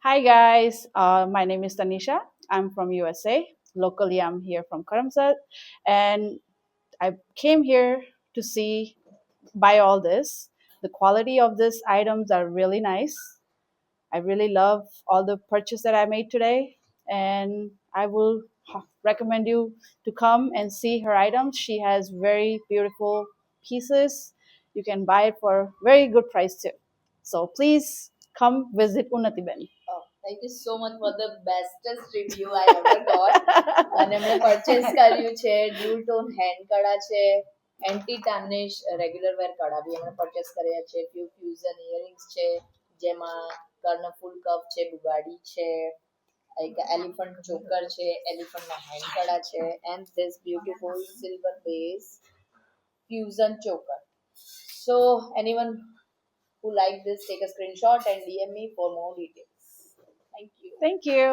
Hi guys, my name is Tanisha. I'm from USA. Locally, I'm here from Karamsad, and I came here to see buy all this. The quality of these items are really nice. I really love all the purchase that I made today, and I will recommend you to come and see her items. She has very beautiful pieces. You can buy it for very good price too. So please come visit Unnati Ben. Oh, thank you so much for the bestest review I ever got. અને એમણે purchase કર્યું છે due tone hand કડા છે anti ટાર્નિશ regular વેર કડા બી એમણે purchase કર્યા છે few fusion earrings છે જેમાં કર્ણફૂલ કપ છે બુગાડી છે એક એલિફન્ટ ચોકર છે એલિફન્ટના હેન્ડ કડા છે and this beautiful silver base fusion choker. So anyone who like this, take a screenshot and DM me for more details. Thank you. Thank you.